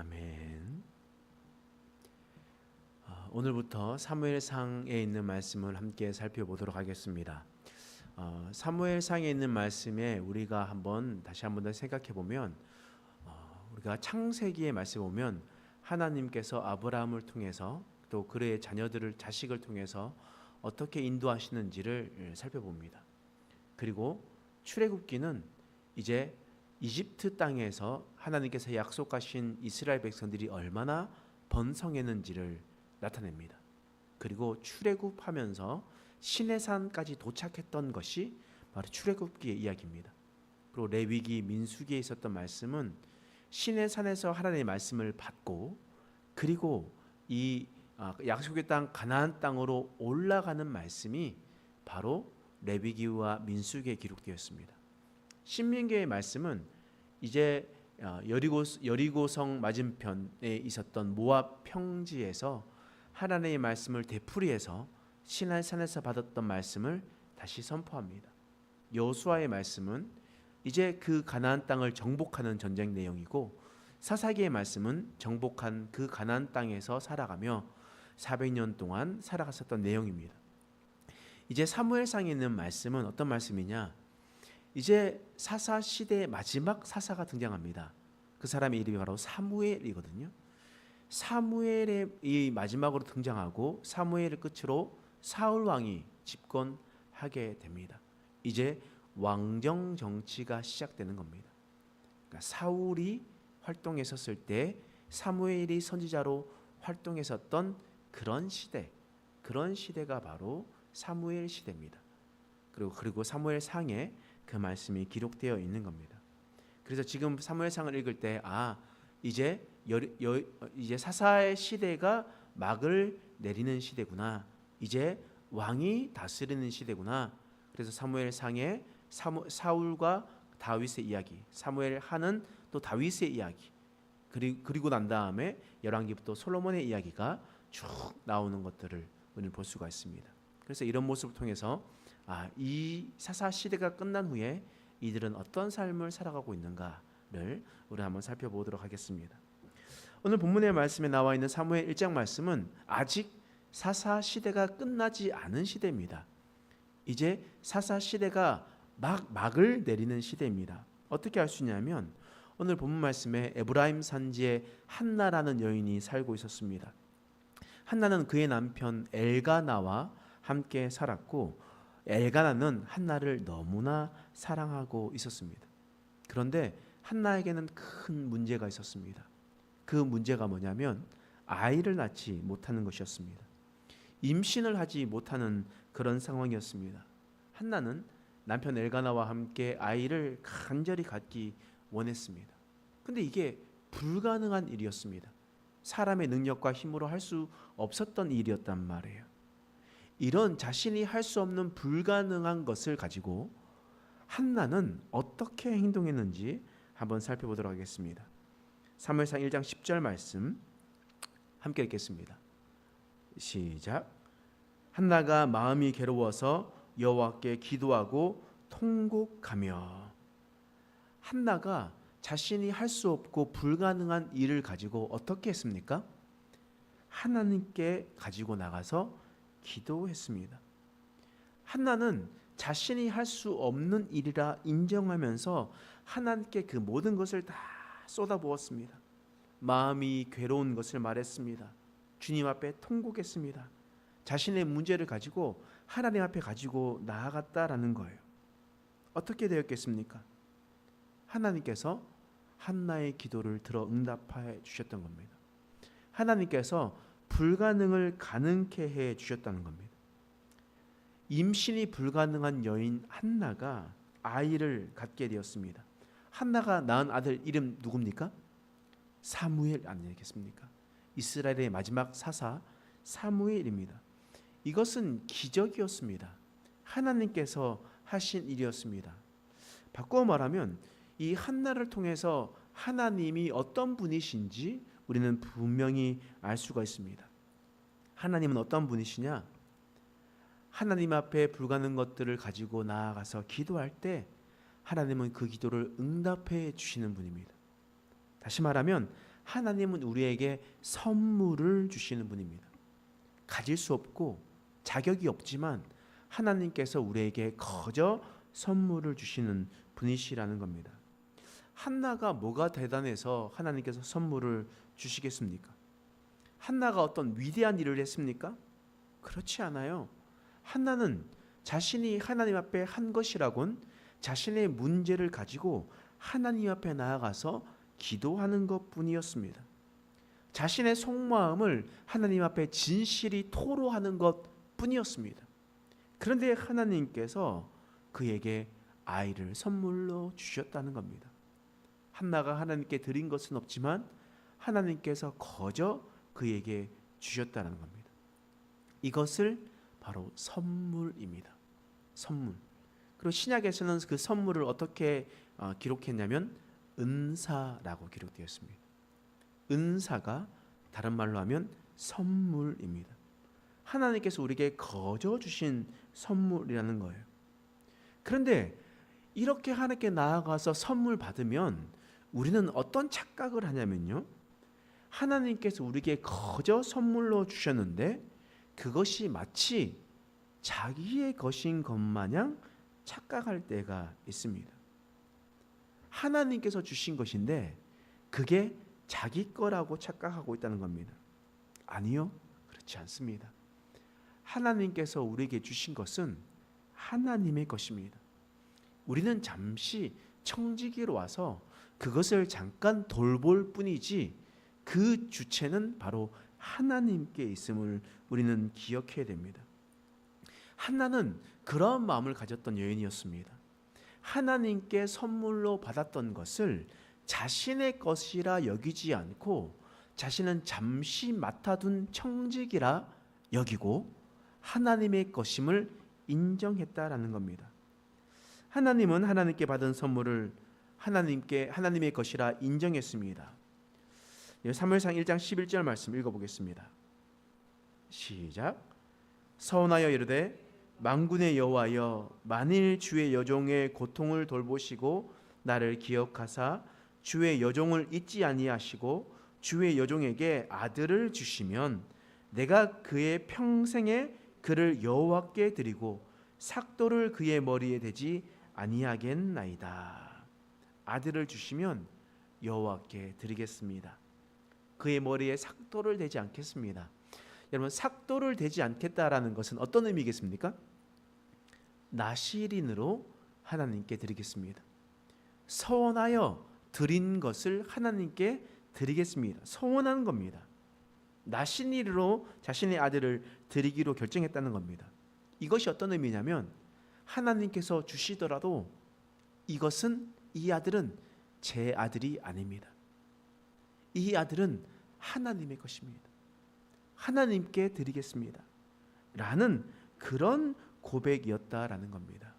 아멘. 오늘부터 사무엘상에 있는 말씀을 함께 살펴보도록 하겠습니다. 사무엘상에 있는 말씀에 우리가 다시 한번 더 생각해 보면, 우리가 창세기의 말씀을 보면 하나님께서 아브라함을 통해서 또 그의 자식을 통해서 어떻게 인도하시는지를 살펴봅니다. 그리고 출애굽기는 이제 이집트 땅에서 하나님께서 약속하신 이스라엘 백성들이 얼마나 번성했는지를 나타냅니다. 그리고 출애굽하면서 시내산까지 도착했던 것이 바로 출애굽기의 이야기입니다. 그리고 레위기, 민수기에 있었던 말씀은 시내산에서 하나님의 말씀을 받고 그리고 이 약속의 땅 가나안 땅으로 올라가는 말씀이 바로 레위기와 민수기에 기록되었습니다. 신명기의 말씀은 이제 여리고성 맞은편에 있었던 모압 평지에서 하나님의 말씀을 되풀이해서 시내산에서 받았던 말씀을 다시 선포합니다. 여호수아의 말씀은 이제 그 가나안 땅을 정복하는 전쟁 내용이고, 사사기의 말씀은 정복한 그 가나안 땅에서 살아가며 400년 동안 살아갔었던 내용입니다. 이제 사무엘상에 있는 말씀은 어떤 말씀이냐? 이제 사사 시대의 마지막 사사가 등장합니다. 그 사람의 이름이 바로 사무엘이거든요. 사무엘의 이 마지막으로 등장하고 사무엘을 끝으로 사울 왕이 집권하게 됩니다. 이제 왕정 정치가 시작되는 겁니다. 그러니까 사울이 활동했었을 때 사무엘이 선지자로 활동했었던 그런 시대가 바로 사무엘 시대입니다. 그리고 사무엘상에 그 말씀이 기록되어 있는 겁니다. 그래서 지금 사무엘상을 읽을 때 이제 사사의 시대가 막을 내리는 시대구나. 이제 왕이 다스리는 시대구나. 그래서 사무엘상에 사울과 다윗의 이야기, 사무엘 하는 또 다윗의 이야기, 그리고 난 다음에 열왕기부터 솔로몬의 이야기가 쭉 나오는 것들을 우리는 볼 수가 있습니다. 그래서 이런 모습을 통해서 이 사사 시대가 끝난 후에 이들은 어떤 삶을 살아가고 있는가를 우리 한번 살펴보도록 하겠습니다. 오늘 본문의 말씀에 나와 있는 사무엘 1장 말씀은 아직 사사 시대가 끝나지 않은 시대입니다. 이제 사사 시대가 막을 내리는 시대입니다. 어떻게 알 수 있냐면 오늘 본문 말씀에 에브라임 산지에 한나라는 여인이 살고 있었습니다. 한나는 그의 남편 엘가나와 함께 살았고, 엘가나는 한나를 너무나 사랑하고 있었습니다. 그런데 한나에게는 큰 문제가 있었습니다. 그 문제가 뭐냐면 아이를 낳지 못하는 것이었습니다. 임신을 하지 못하는 그런 상황이었습니다. 한나는 남편 엘가나와 함께 아이를 간절히 갖기 원했습니다. 근데 이게 불가능한 일이었습니다. 사람의 능력과 힘으로 할 수 없었던 일이었단 말이에요. 이런 자신이 할 수 없는 불가능한 것을 가지고 한나는 어떻게 행동했는지 한번 살펴보도록 하겠습니다. 사무엘상 1장 10절 말씀 함께 읽겠습니다. 시작. 한나가 마음이 괴로워서 여호와께 기도하고 통곡하며. 한나가 자신이 할 수 없고 불가능한 일을 가지고 어떻게 했습니까? 하나님께 가지고 나가서 기도했습니다. 한나는 자신이 할 수 없는 일이라 인정하면서 하나님께 그 모든 것을 다 쏟아부었습니다. 마음이 괴로운 것을 말했습니다. 주님 앞에 통곡했습니다. 자신의 문제를 가지고 하나님 앞에 가지고 나아갔다라는 거예요. 어떻게 되었겠습니까? 하나님께서 한나의 기도를 들어 응답해 주셨던 겁니다. 하나님께서 불가능을 가능케 해 주셨다는 겁니다. 임신이 불가능한 여인 한나가 아이를 갖게 되었습니다. 한나가 낳은 아들 이름 누굽니까? 사무엘 아니겠습니까? 이스라엘의 마지막 사사 사무엘입니다. 이것은 기적이었습니다. 하나님께서 하신 일이었습니다. 바꿔 말하면 이 한나를 통해서 하나님이 어떤 분이신지 우리는 분명히 알 수가 있습니다. 하나님은 어떤 분이시냐? 하나님 앞에 불가능한 것들을 가지고 나아가서 기도할 때 하나님은 그 기도를 응답해 주시는 분입니다. 다시 말하면 하나님은 우리에게 선물을 주시는 분입니다. 가질 수 없고 자격이 없지만 하나님께서 우리에게 거저 선물을 주시는 분이시라는 겁니다. 한나가 뭐가 대단해서 하나님께서 선물을 주시겠습니까? 한나가 어떤 위대한 일을 했습니까? 그렇지 않아요. 한나는 자신이 하나님 앞에 한 것이라곤 자신의 문제를 가지고 하나님 앞에 나아가서 기도하는 것뿐이었습니다. 자신의 속마음을 하나님 앞에 진실히 토로하는 것뿐이었습니다. 그런데 하나님께서 그에게 아이를 선물로 주셨다는 겁니다. 한나가 하나님께 드린 것은 없지만 하나님께서 거저 그에게 주셨다는 겁니다. 이것을 바로 선물입니다. 선물. 그리고 신약에서는 그 선물을 어떻게 기록했냐면 은사라고 기록되었습니다. 은사가 다른 말로 하면 선물입니다. 하나님께서 우리에게 거저 주신 선물이라는 거예요. 그런데 이렇게 하나님께 나아가서 선물 받으면 우리는 어떤 착각을 하냐면요, 하나님께서 우리에게 거저 선물로 주셨는데 그것이 마치 자기의 것인 것 마냥 착각할 때가 있습니다. 하나님께서 주신 것인데 그게 자기 거라고 착각하고 있다는 겁니다. 아니요, 그렇지 않습니다. 하나님께서 우리에게 주신 것은 하나님의 것입니다. 우리는 잠시 청지기로 와서 그것을 잠깐 돌볼 뿐이지 그 주체는 바로 하나님께 있음을 우리는 기억해야 됩니다. 한나는 그런 마음을 가졌던 여인이었습니다. 하나님께 선물로 받았던 것을 자신의 것이라 여기지 않고 자신은 잠시 맡아둔 청직이라 여기고 하나님의 것임을 인정했다라는 겁니다. 하나님은 하나님께 받은 선물을 하나님의 것이라 인정했습니다. 사무엘상 1장 11절 말씀 읽어보겠습니다. 시작. 서원하여 이르되 만군의 여호와여, 만일 주의 여종의 고통을 돌보시고 나를 기억하사 주의 여종을 잊지 아니하시고 주의 여종에게 아들을 주시면 내가 그의 평생에 그를 여호와께 드리고 삭도를 그의 머리에 대지 아니하겠나이다. 아들을 주시면 여호와께 드리겠습니다. 그의 머리에 삭도를 대지 않겠습니다. 여러분, 삭도를 대지 않겠다라는 것은 어떤 의미겠습니까? 나실인으로 하나님께 드리겠습니다. 서원하여 드린 것을 하나님께 드리겠습니다. 서원하는 겁니다. 나실인으로 자신의 아들을 드리기로 결정했다는 겁니다. 이것이 어떤 의미냐면 하나님께서 주시더라도 이 아들은 제 아들이 아닙니다. 이 아들은 하나님의 것입니다. 하나님께 드리겠습니다. 라는 그런 고백이었다라는 겁니다.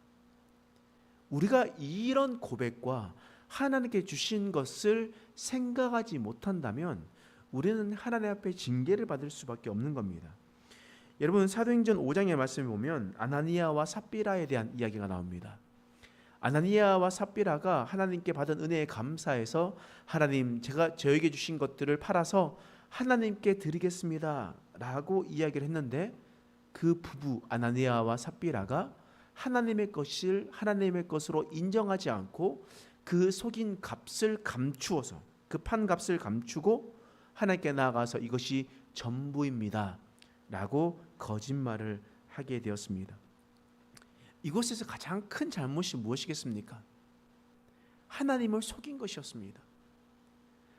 우리가 이런 고백과 하나님께 주신 것을 생각하지 못한다면 우리는 하나님 앞에 징계를 받을 수밖에 없는 겁니다. 여러분, 사도행전 5장의 말씀에 보면 아나니아와 삽비라에 대한 이야기가 나옵니다. 아나니아와 삽비라가 하나님께 받은 은혜에 감사해서 하나님, 제가 저에게 주신 것들을 팔아서 하나님께 드리겠습니다 라고 이야기를 했는데 그 부부 아나니아와 삽비라가 하나님의 것을 하나님의 것으로 인정하지 않고 그 속인 값을 감추어서 그 판 값을 감추고 하나님께 나아가서 이것이 전부입니다 라고 거짓말을 하게 되었습니다. 이곳에서 가장 큰 잘못이 무엇이겠습니까? 하나님을 속인 것이었습니다.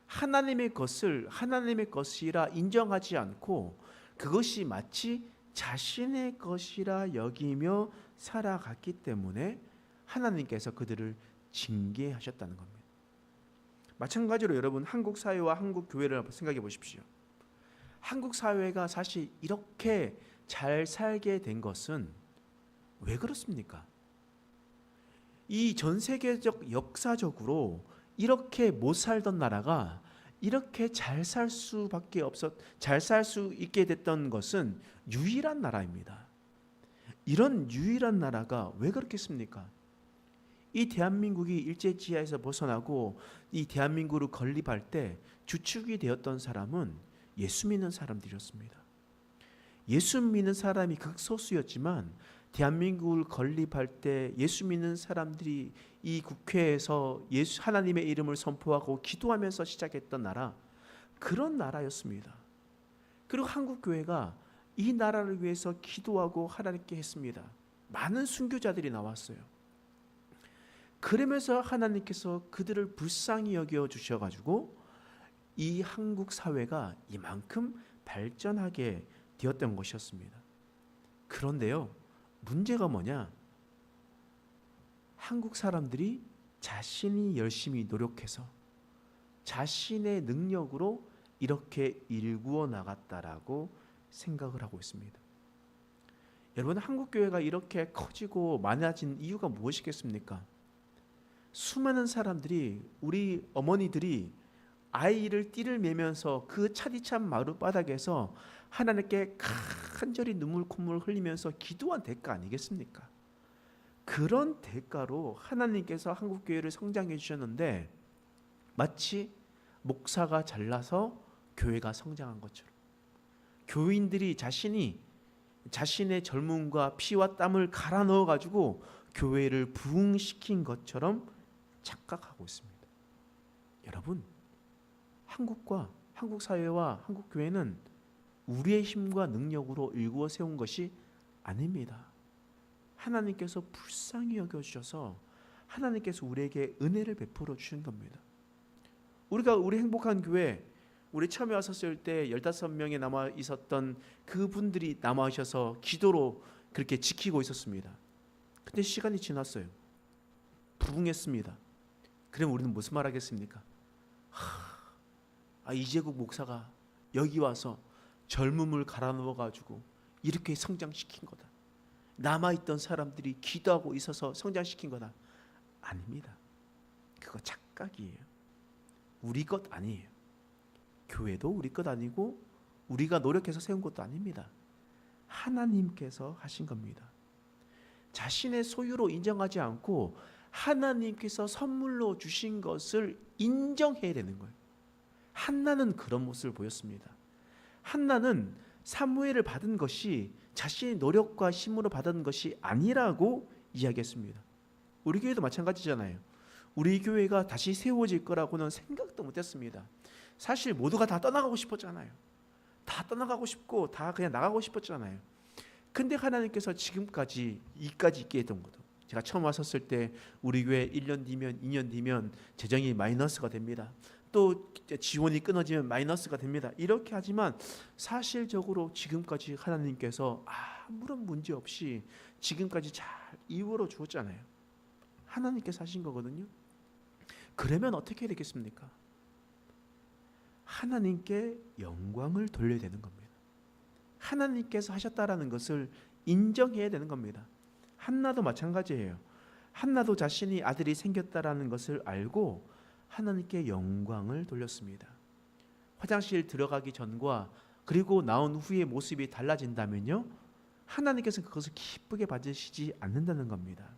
하나님의 것을 하나님의 것이라 인정하지 않고 그것이 마치 자신의 것이라 여기며 살아갔기 때문에 하나님께서 그들을 징계하셨다는 겁니다. 마찬가지로 여러분, 한국 사회와 한국 교회를 한번 생각해 보십시오. 한국 사회가 사실 이렇게 잘 살게 된 것은 왜 그렇습니까? 이 전 세계적 역사적으로 이렇게 못 살던 나라가 이렇게 잘 살 수 있게 됐던 것은 유일한 나라입니다. 이런 유일한 나라가 왜 그렇겠습니까? 이 대한민국이 일제지하에서 벗어나고 이 대한민국을 건립할 때 주축이 되었던 사람은 예수 믿는 사람들이었습니다. 예수 믿는 사람이 극소수였지만 대한민국을 건립할 때 예수 믿는 사람들이 이 국회에서 예수 하나님의 이름을 선포하고 기도하면서 시작했던 나라, 그런 나라였습니다. 그리고 한국 교회가 이 나라를 위해서 기도하고 하나님께 했습니다. 많은 순교자들이 나왔어요. 그러면서 하나님께서 그들을 불쌍히 여겨 주셔가지고 이 한국 사회가 이만큼 발전하게 되었던 것이었습니다. 그런데요, 문제가 뭐냐? 한국 사람들이 자신이 열심히 노력해서 자신의 능력으로 이렇게 일구어 나갔다라고 생각을 하고 있습니다. 여러분, 한국 교회가 이렇게 커지고 많아진 이유가 무엇이겠습니까? 수많은 사람들이, 우리 어머니들이 아이를 띠를 매면서 그 차디찬 마룻바닥에서 하나님께 간절히 눈물 콧물 흘리면서 기도한 대가 아니겠습니까? 그런 대가로 하나님께서 한국 교회를 성장해 주셨는데 마치 목사가 잘나서 교회가 성장한 것처럼, 교인들이 자신의 젊음과 피와 땀을 갈아 넣어 가지고 교회를 부흥시킨 것처럼 착각하고 있습니다. 여러분, 한국 사회와 한국 교회는 우리의 힘과 능력으로 일구어 세운 것이 아닙니다. 하나님께서 불쌍히 여겨 주셔서 하나님께서 우리에게 은혜를 베풀어 주신 겁니다. 우리 행복한 교회, 우리 처음에 왔었을 때 15명이 남아 있었던 그분들이 남아 있어서 기도로 그렇게 지키고 있었습니다. 근데 시간이 지났어요. 부흥했습니다. 그럼 우리는 무슨 말 하겠습니까? 이재국 목사가 여기 와서 젊음을 갈아 넣어 가지고 이렇게 성장시킨 거다. 남아있던 사람들이 기도하고 있어서 성장시킨 거다. 아닙니다. 그거 착각이에요. 우리 것 아니에요. 교회도 우리 것 아니고 우리가 노력해서 세운 것도 아닙니다. 하나님께서 하신 겁니다. 자신의 소유로 인정하지 않고 하나님께서 선물로 주신 것을 인정해야 되는 거예요. 한나는 그런 모습을 보였습니다. 한나는 사무엘을 받은 것이 자신의 노력과 힘으로 받은 것이 아니라고 이야기했습니다. 우리 교회도 마찬가지잖아요. 우리 교회가 다시 세워질 거라고는 생각도 못했습니다. 사실 모두가 다 떠나가고 싶었잖아요. 다 떠나가고 싶고 다 그냥 나가고 싶었잖아요. 근데 하나님께서 지금까지 이까지 있게 했던 것도, 제가 처음 왔었을 때 우리 교회 1년 뒤면 2년 뒤면 재정이 마이너스가 됩니다. 또 지원이 끊어지면 마이너스가 됩니다. 이렇게 하지만 사실적으로 지금까지 하나님께서 아무런 문제 없이 지금까지 잘 이루어 주었잖아요. 하나님께서 하신 거거든요. 그러면 어떻게 해야 되겠습니까? 하나님께 영광을 돌려야 되는 겁니다. 하나님께서 하셨다라는 것을 인정해야 되는 겁니다. 한나도 마찬가지예요. 한나도 자신이 아들이 생겼다라는 것을 알고 하나님께 영광을 돌렸습니다. 화장실 들어가기 전과 그리고 나온 후의 모습이 달라진다면요, 하나님께서 그것을 기쁘게 받으시지 않는다는 겁니다.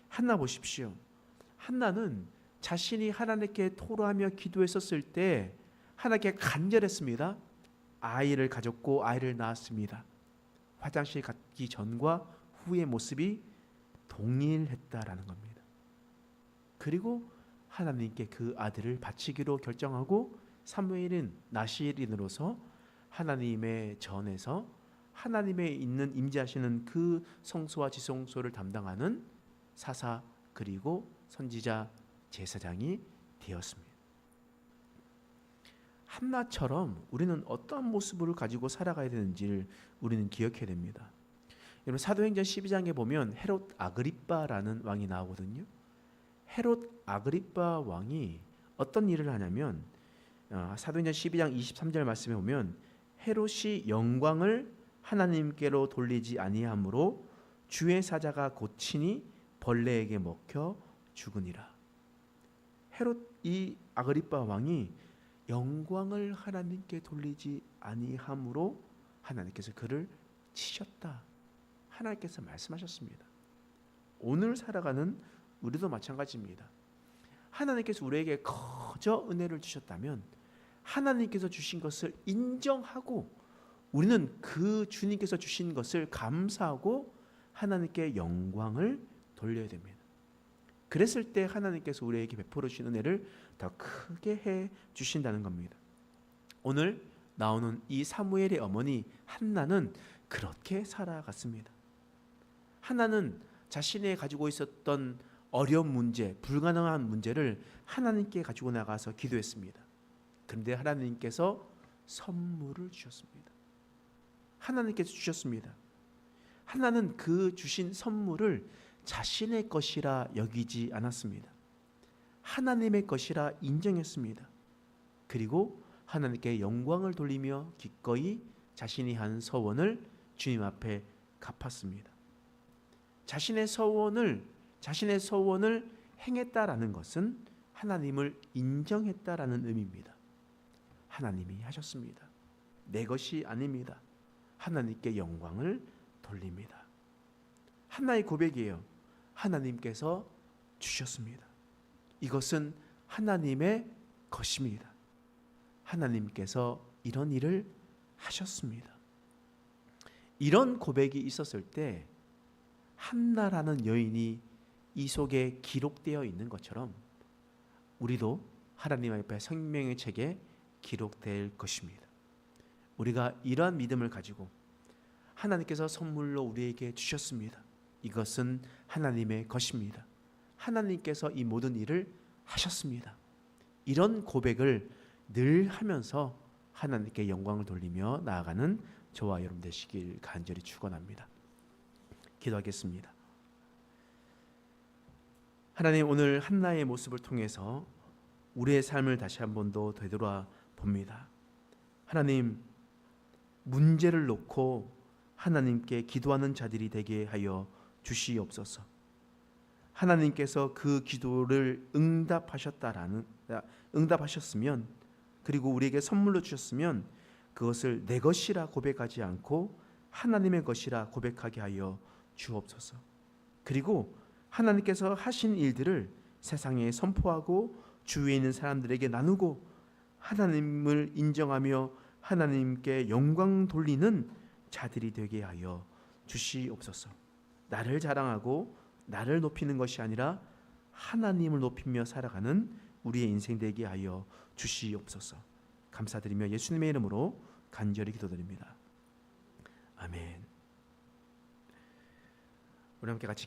한나 보십시오. 한나는 자신이 하나님께 토로하며 기도했었을 때 하나님께 간절했습니다. 아이를 가졌고 아이를 낳았습니다. 화장실 가기 전과 후의 모습이 동일했다라는 겁니다. 그리고 하나님께 그 아들을 바치기로 결정하고 사무엘은 나시린으로서 하나님의 전에서 하나님의 있는 임재하시는 그 성소와 지성소를 담당하는 사사 그리고 선지자 제사장이 되었습니다. 한나처럼 우리는 어떤 모습을 가지고 살아가야 되는지를 우리는 기억해야 됩니다. 여러분, 사도행전 12장에 보면 헤롯 아그리빠라는 왕이 나오거든요. 헤롯 아그리빠 왕이 어떤 일을 하냐면 사도행전 12장 23절 말씀에 보면 헤롯이 영광을 하나님께로 돌리지 아니하므로 주의 사자가 고치니 벌레에게 먹혀 죽으니라. 헤롯 이 아그리빠 왕이 영광을 하나님께 돌리지 아니하므로 하나님께서 그를 치셨다. 하나님께서 말씀하셨습니다. 오늘 살아가는 우리도 마찬가지입니다. 하나님께서 우리에게 거저 은혜를 주셨다면 하나님께서 주신 것을 인정하고 우리는 그 주님께서 주신 것을 감사하고 하나님께 영광을 돌려야 됩니다. 그랬을 때 하나님께서 우리에게 베풀어 주신 은혜를 더 크게 해 주신다는 겁니다. 오늘 나오는 이 사무엘의 어머니 한나는 그렇게 살아갔습니다. 한나는 자신이 가지고 있었던 어려운 문제, 불가능한 문제를 하나님께 가지고 나가서 기도했습니다. 그런데 하나님께서 선물을 주셨습니다. 하나님께서 주셨습니다. 한나는 그 주신 선물을 자신의 것이라 여기지 않았습니다. 하나님의 것이라 인정했습니다. 그리고 하나님께 영광을 돌리며 기꺼이 자신이 한 서원을 주님 앞에 갚았습니다. 자신의 서원을 행했다라는 것은 하나님을 인정했다라는 의미입니다. 하나님이 하셨습니다. 내 것이 아닙니다. 하나님께 영광을 돌립니다. 한나의 고백이에요. 하나님께서 주셨습니다. 이것은 하나님의 것입니다. 하나님께서 이런 일을 하셨습니다. 이런 고백이 있었을 때 한나라는 여인이 이 속에 기록되어 있는 것처럼 우리도 하나님 앞에 생명의 책에 기록될 것입니다. 우리가 이러한 믿음을 가지고 하나님께서 선물로 우리에게 주셨습니다. 이것은 하나님의 것입니다. 하나님께서 이 모든 일을 하셨습니다. 이런 고백을 늘 하면서 하나님께 영광을 돌리며 나아가는 저와 여러분 되시길 간절히 축원합니다. 기도하겠습니다. 하나님, 오늘 한나의 모습을 통해서 우리의 삶을 다시 한 번 더 되돌아 봅니다. 하나님, 문제를 놓고 하나님께 기도하는 자들이 되게 하여 주시옵소서. 하나님께서 그 기도를 응답하셨으면, 그리고 우리에게 선물로 주셨으면 그것을 내 것이라 고백하지 않고 하나님의 것이라 고백하게 하여 주옵소서. 그리고 하나님께서 하신 일들을 세상에 선포하고 주위에 있는 사람들에게 나누고 하나님을 인정하며 하나님께 영광 돌리는 자들이 되게 하여 주시옵소서. 나를 자랑하고 나를 높이는 것이 아니라 하나님을 높이며 살아가는 우리의 인생 되게 하여 주시옵소서. 감사드리며 예수님의 이름으로 간절히 기도드립니다. 아멘. 우리 함께 같이